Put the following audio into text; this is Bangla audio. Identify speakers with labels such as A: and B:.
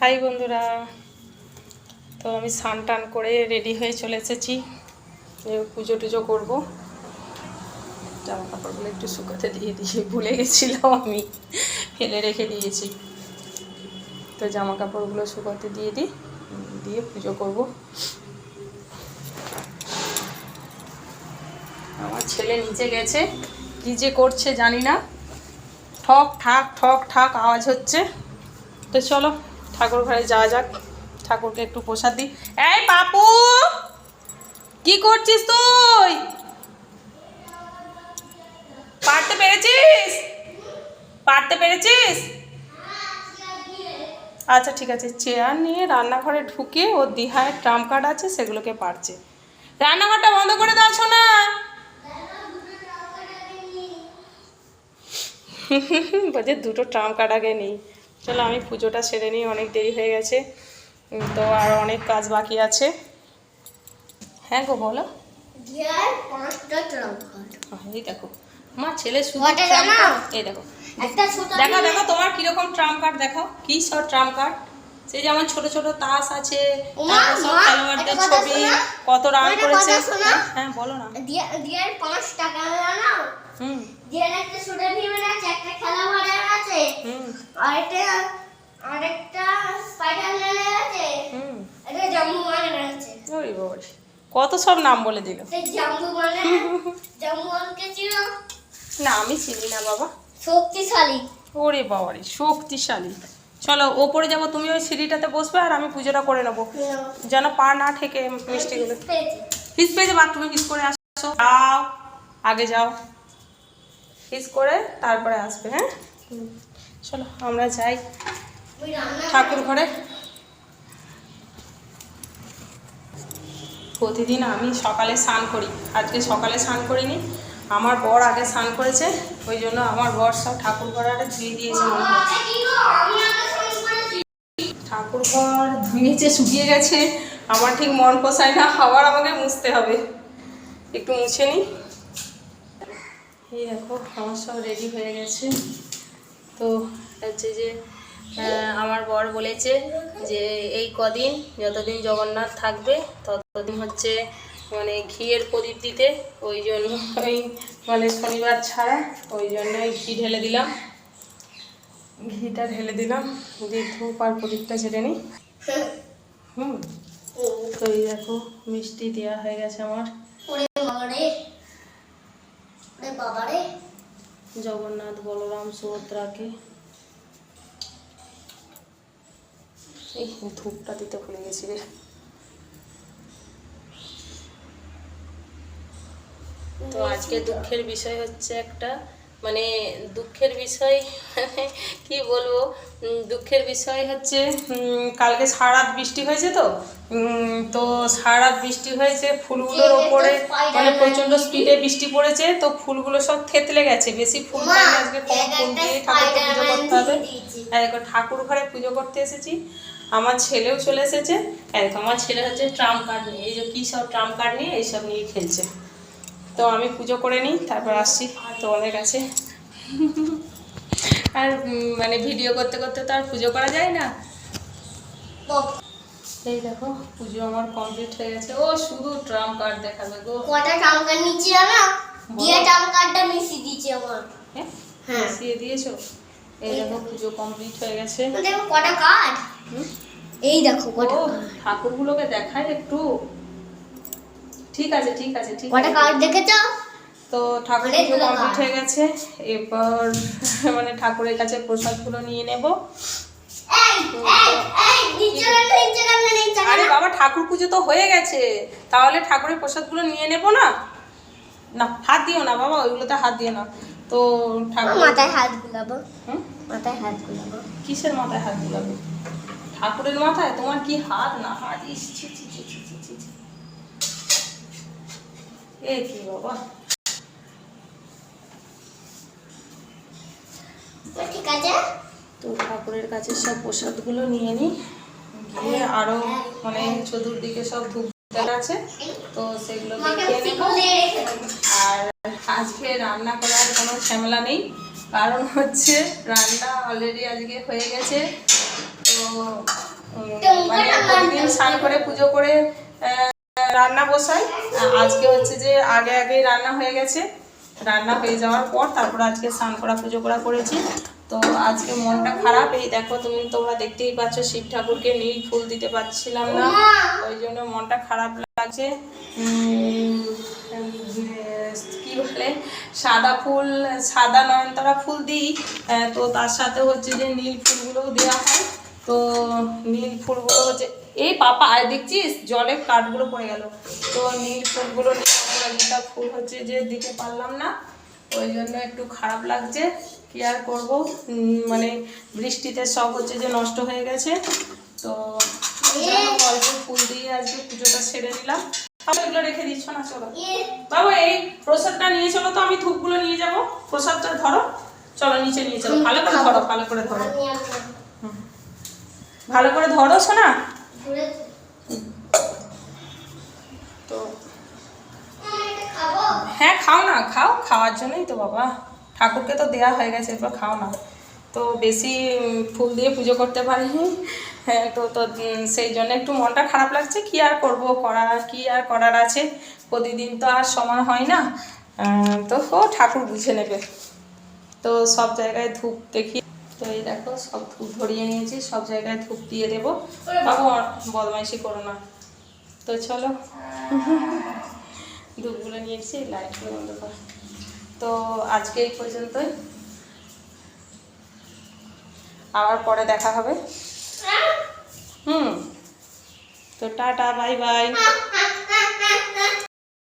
A: হাই বন্ধুরা, তো আমি স্নান টান করে রেডি হয়ে চলে এসেছি। পুজো টুজো করবো। জামা কাপড়গুলো একটু শুকাতে দিয়ে ভুলে গেছিলাম, আমি ফেলে রেখে দিয়েছি। তো জামা কাপড়গুলো শুকাতে দিয়ে পুজো করব। আমার ছেলে নিচে গেছে, কি যে করছে জানি না। ঠক ঠাক আওয়াজ হচ্ছে। তো চলো ঠাকুর ঘরে যাওয়া যাক, ঠাকুরকে একটু প্রসাদ দিই। এই পাপু, কি করছিস তুই? পারতে পেরেছিস? আচ্ছা ঠিক আছে। চেয়ার নিয়ে রান্নাঘরে ঢুকে ওর দিহায় ট্রাম কার্ড আছে, সেগুলোকে পারছে। রান্নাঘরটা বন্ধ করে দাও শোনা। বলছে দুটো ট্রাম কার্ড আগে নেই। চলো আমি পুজোটা সেরে নিই, অনেক দেরি হয়ে গেছে। তো আর অনেক কাজ বাকি আছে। হ্যাঁ গো বলো। এই দেখো আমার ছেলে শুধু এই দেখো দেখো দেখো তোমার কিরকম ট্রাম কার্ড দেখাও। কি সব ট্রাম কার্ড? সেই যেমন ছোট ছোট তাস আছে, সব খেলোয়াড়দের ছবি, কত রান করেছে। হ্যাঁ বলো না। কত সব নাম বলে দিল। না আমি চিনি না বাবা।
B: শক্তিশালী।
A: ওরে বাবারে শক্তিশালী। চলো ওপরে যাবো, তুমি ওই সিঁড়িটাতে বসবে আর আমি পুজোটা করে নেবো, যেন পা না ঠেকে মিষ্টিগুলো। ফিস পেয়েছে, বাথরুমে ফিস করে আসো। যাও আগে যাও, ফিস করে তারপরে আসবে। হ্যাঁ চলো আমরা যাই ঠাকুর ঘরে। প্রতিদিন আমি সকালে স্নান করি, আজকে সকালে স্নান করিনি। আমার বর আগে স্নান করেছে, ওই জন্য আমার বর সব ঠাকুর ঘর আরে ধুয়ে দিয়েছে। ঠাকুর ঘর ধুয়েছে, শুকিয়ে গেছে। আমার ঠিক মন পোষায় না, আবার আমাকে মুছতে হবে। একটু মুছে নিই। এই দেখো আমার সব রেডি হয়ে গেছে। তো হচ্ছে যে আমার বর বলেছে যে এই কদিন যতদিন জগন্নাথ থাকবে ততদিন হচ্ছে মানে ঘিয়ের প্রদীপ দিতে। ওই জন্য মানে শনিবার ছাড়া ওই জন্যই ঘি ঢেলে দিলাম, ঘিটা ঢেলে দিলাম, দিয়ে ধূপ আর প্রদীপটা ছেড়ে নিই। তো এই দেখো মিষ্টি দেওয়া হয়ে গেছে আমার। জগন্নাথ বলরাম সুভদ্রাকে। এই ধূপটা দিতে ভুলে গেছি রে। তো আজকে দুঃখের বিষয় হচ্ছে একটা, মানে দুঃখের বিষয় মানে কি বলবো, দুঃখের বিষয় হচ্ছে কালকে সারা রাত বৃষ্টি হয়েছে। তো সারা রাত বৃষ্টি হয়েছে, ফুলগুলোর ওপরে মানে প্রচণ্ড স্পিডে বৃষ্টি পড়েছে। তো ফুলগুলো সব থেতলে গেছে, বেশি ফুল পাইনি আজকে, কম ফুল দিয়ে ঠাকুরকে পুজো করতে হবে। এখন ঠাকুর ঘরে পুজো করতে এসেছি। আমার ছেলেও চলে এসেছে। আমার ছেলে হচ্ছে ট্রাম কার্ড নিয়ে, এই যে কী সব ট্রাম কার্ড নিয়ে এইসব নিয়ে খেলছে। তো আমি পুজো করে নিই, তারপর আসছি তোমাদের কাছে। আর মানে ভিডিও করতে করতে তো আর পুজো করা যায় না। এই দেখো পুজো আমার কমপ্লিট হয়ে গেছে। ও শুধু ট্রাম কার্ড দেখাবে গো।
B: কটা ট্রাম কার্ড নিচে না দিয়ে ট্রাম কার্ডটা মিশিয়ে দিয়েছি আমার।
A: হ্যাঁ মিশিয়ে দিয়েছো। এই দেখো পুজো কমপ্লিট হয়ে গেছে।
B: দেখো কটা কার্ড। এই দেখো কটা।
A: ঠাকুরগুলোকে দেখাই একটু। ঠিক আছে ঠিক আছে ঠিক আছে।
B: কটা কার্ড দেখেছো? তো
A: ঠাকুর পুজো কমপ্লিট হয়ে গেছে। এরপর মানে ঠাকুরের কাছে প্রসাদগুলো নিয়ে নেব। আরে বাবা ঠাকুর পুজো তো হয়ে গেছে, তাহলে ঠাকুরের প্রসাদগুলো নিয়ে নেব না। না হাত দিও না বাবা, ওইগুলোতে হাত দিও না। তো ঠাকুর
B: মাথায় হাত বুলাবো। মাথায় হাত বুলাবো।
A: কিসের মাথায় হাত বুলাবো? ঠাকুরের মাথায়? তোমার কি হাত না হাত? এ কি বাবা।
B: ঠিক আছে।
A: তো ঠাকুরের কাছে সব প্রসাদগুলো নিয়ে নিই, গিয়ে আরো মানে চতুর্দিকে সব ধূপ আছে, তো সেগুলো খেয়ে নেব। আর আজকে রান্না করার কোনো ঝামেলা নেই, কারণ হচ্ছে রান্না অলরেডি আজকে হয়ে গেছে। তো মানে প্রতিদিন স্নান করে পুজো করে রান্না বসাই। আজকে হচ্ছে যে আগে আগেই রান্না হয়ে গেছে, রান্না হয়ে যাওয়ার পর তারপর আজকে স্নান করা পুজো করা করেছি। তো আজকে মনটা খারাপ, এই দেখো তোমরা দেখতেই পাচ্ছ শিব ঠাকুরকে নীল ফুল দিতে পারছিলাম না, ওই জন্য মনটা খারাপ লাগছে। কি বলে সাদা ফুল, সাদা নয়নতারা ফুল দিই, তো তার সাথে হচ্ছে যে নীল ফুলগুলোও দেওয়া হয়। তো নীল ফুলগুলো হচ্ছে এই পাপা আর দেখছিস জলে কাঠগুলো পড়ে গেল, তো নীল ফুলগুলো নীলটা ফুল হচ্ছে যে দিতে পারলাম না, ওই জন্য একটু খারাপ লাগছে। কি আর করবো, মানে বৃষ্টিতে সব হচ্ছে যে নষ্ট হয়ে গেছে। তো অল্প ফুল দিয়ে আজকে পুজোটা সেরে নিলাম। এগুলো রেখে দিচ্ছ না, চলো বাবা এই প্রসাদটা নিয়ে চলো, তো আমি ধূপগুলো নিয়ে যাব। প্রসাদটা ধরো, চলো নিচে নিয়ে চলো, ভালো করে ধরো, ভালো করে ধরো, ভালো করে ধরো শোনা। তো হ্যাঁ খাও না, খাও, খাওয়ার জন্যই তো বাবা, ঠাকুরকে তো দেওয়া হয়ে গেছে, এরপর খাও না। তো বেশি ফুল দিয়ে পুজো করতে পারিনি, হ্যাঁ তো তো সেই জন্য একটু মনটা খারাপ লাগছে। কি আর করবো, কি আর করার আছে, প্রতিদিন তো আর সময় হয় না। তো ও ঠাকুর বুঝে নেবে। তো সব জায়গায় ধূপ দেখি, তো এই দেখো সব ধূপ ধরিয়ে নিয়েছি, সব জায়গায় ধূপ দিয়ে দেবো। বাবু বদমাইশি করো না। তো চলো ধূপগুলো নিয়েছি, লাইটগুলো বন্ধ কর। তো আজকে এই পর্যন্তই, আবার পরে দেখা হবে। তো টাটা, বাই বাই।